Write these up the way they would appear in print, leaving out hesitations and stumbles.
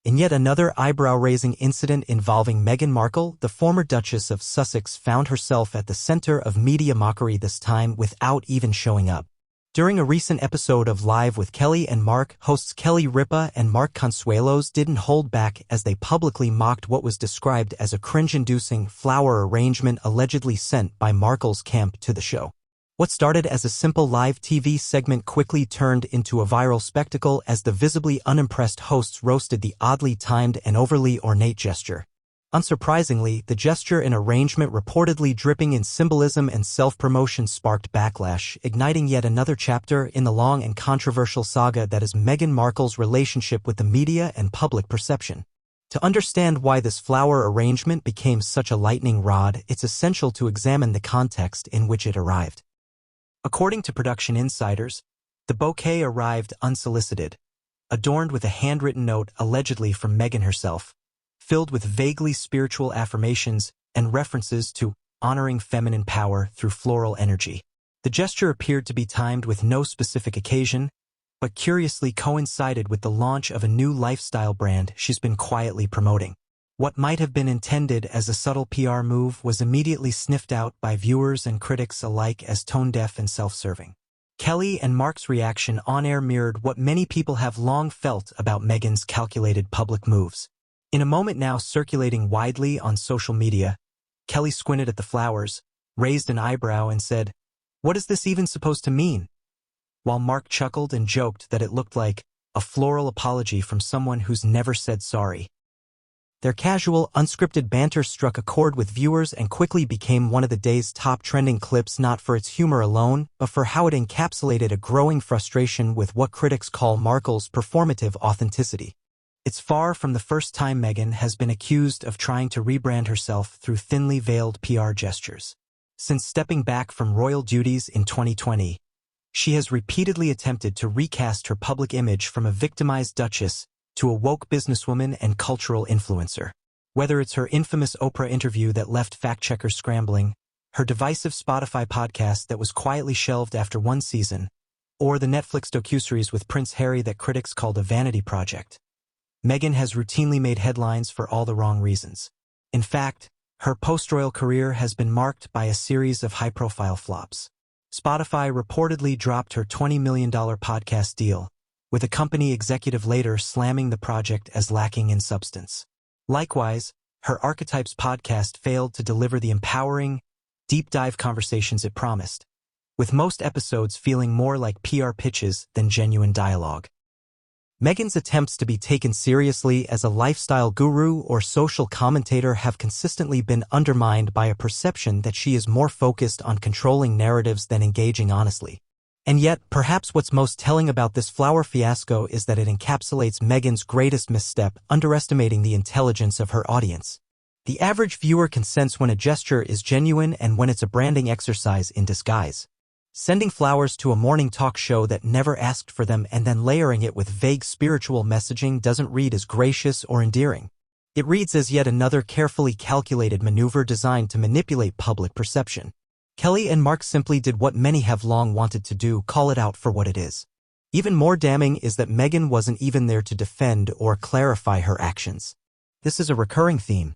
In yet another eyebrow-raising incident involving Meghan Markle, the former Duchess of Sussex found herself at the center of media mockery, this time without even showing up. During a recent episode of Live with Kelly and Mark, hosts Kelly Ripa and Mark Consuelos didn't hold back as they publicly mocked what was described as a cringe-inducing flower arrangement allegedly sent by Markle's camp to the show. What started as a simple live TV segment quickly turned into a viral spectacle as the visibly unimpressed hosts roasted the oddly timed and overly ornate gesture. Unsurprisingly, the gesture and arrangement, reportedly dripping in symbolism and self-promotion, sparked backlash, igniting yet another chapter in the long and controversial saga that is Meghan Markle's relationship with the media and public perception. To understand why this flower arrangement became such a lightning rod, it's essential to examine the context in which it arrived. According to production insiders, the bouquet arrived unsolicited, adorned with a handwritten note allegedly from Meghan herself, filled with vaguely spiritual affirmations and references to honoring feminine power through floral energy. The gesture appeared to be timed with no specific occasion, but curiously coincided with the launch of a new lifestyle brand she's been quietly promoting. What might have been intended as a subtle PR move was immediately sniffed out by viewers and critics alike as tone-deaf and self-serving. Kelly and Mark's reaction on-air mirrored what many people have long felt about Meghan's calculated public moves. In a moment now circulating widely on social media, Kelly squinted at the flowers, raised an eyebrow and said, "What is this even supposed to mean?" While Mark chuckled and joked that it looked like a floral apology from someone who's never said sorry. Their casual, unscripted banter struck a chord with viewers and quickly became one of the day's top trending clips, not for its humor alone, but for how it encapsulated a growing frustration with what critics call Markle's performative authenticity. It's far from the first time Meghan has been accused of trying to rebrand herself through thinly veiled PR gestures. Since stepping back from royal duties in 2020, she has repeatedly attempted to recast her public image from a victimized duchess to a woke businesswoman and cultural influencer. Whether it's her infamous Oprah interview that left fact-checkers scrambling, her divisive Spotify podcast that was quietly shelved after one season, or the Netflix docuseries with Prince Harry that critics called a vanity project, Meghan has routinely made headlines for all the wrong reasons. In fact, her post-royal career has been marked by a series of high-profile flops. Spotify reportedly dropped her $20 million podcast deal, with a company executive later slamming the project as lacking in substance. Likewise, her Archetypes podcast failed to deliver the empowering, deep-dive conversations it promised, with most episodes feeling more like PR pitches than genuine dialogue. Meghan's attempts to be taken seriously as a lifestyle guru or social commentator have consistently been undermined by a perception that she is more focused on controlling narratives than engaging honestly. And yet, perhaps what's most telling about this flower fiasco is that it encapsulates Meghan's greatest misstep, underestimating the intelligence of her audience. The average viewer can sense when a gesture is genuine and when it's a branding exercise in disguise. Sending flowers to a morning talk show that never asked for them and then layering it with vague spiritual messaging doesn't read as gracious or endearing. It reads as yet another carefully calculated maneuver designed to manipulate public perception. Kelly and Mark simply did what many have long wanted to do: call it out for what it is. Even more damning is that Meghan wasn't even there to defend or clarify her actions. This is a recurring theme.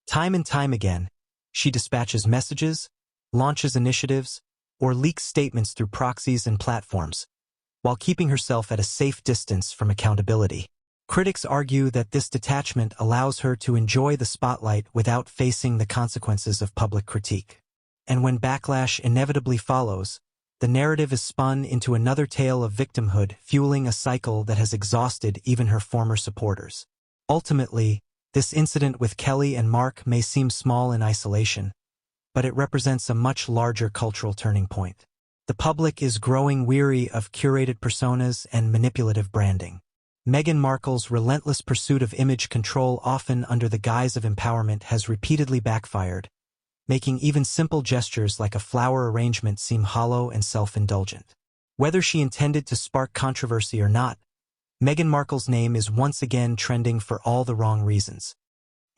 Time and time again, she dispatches messages, launches initiatives, or leaks statements through proxies and platforms, while keeping herself at a safe distance from accountability. Critics argue that this detachment allows her to enjoy the spotlight without facing the consequences of public critique. And when backlash inevitably follows, the narrative is spun into another tale of victimhood, fueling a cycle that has exhausted even her former supporters. Ultimately, this incident with Kelly and Mark may seem small in isolation, but it represents a much larger cultural turning point. The public is growing weary of curated personas and manipulative branding. Meghan Markle's relentless pursuit of image control, often under the guise of empowerment, has repeatedly backfired, making even simple gestures like a flower arrangement seem hollow and self-indulgent. Whether she intended to spark controversy or not, Meghan Markle's name is once again trending for all the wrong reasons.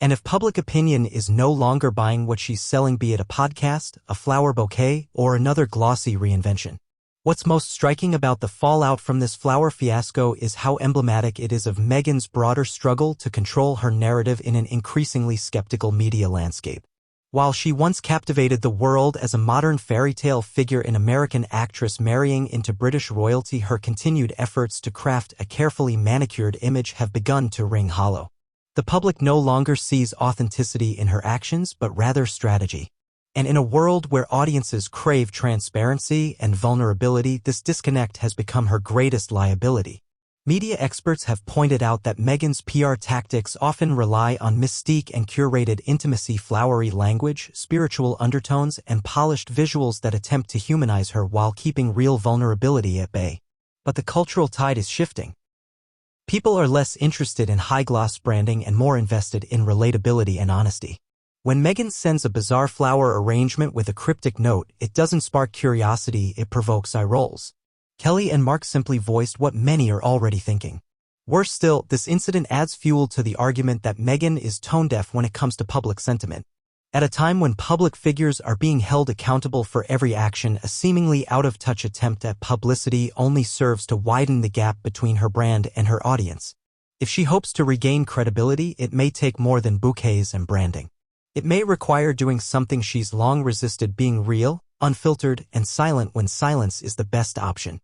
And if public opinion is no longer buying what she's selling, be it a podcast, a flower bouquet, or another glossy reinvention, What's most striking about the fallout from this flower fiasco is how emblematic it is of Meghan's broader struggle to control her narrative in an increasingly skeptical media landscape. While she once captivated the world as a modern fairy tale figure, an American actress marrying into British royalty, her continued efforts to craft a carefully manicured image have begun to ring hollow. The public no longer sees authenticity in her actions, but rather strategy. And in a world where audiences crave transparency and vulnerability, this disconnect has become her greatest liability. Media experts have pointed out that Meghan's PR tactics often rely on mystique and curated intimacy, flowery language, spiritual undertones, and polished visuals that attempt to humanize her while keeping real vulnerability at bay. But the cultural tide is shifting. People are less interested in high-gloss branding and more invested in relatability and honesty. When Meghan sends a bizarre flower arrangement with a cryptic note, it doesn't spark curiosity, it provokes eye rolls. Kelly and Mark simply voiced what many are already thinking. Worse still, this incident adds fuel to the argument that Meghan is tone-deaf when it comes to public sentiment. At a time when public figures are being held accountable for every action, a seemingly out-of-touch attempt at publicity only serves to widen the gap between her brand and her audience. If she hopes to regain credibility, it may take more than bouquets and branding. It may require doing something she's long resisted: being real, unfiltered, and silent when silence is the best option.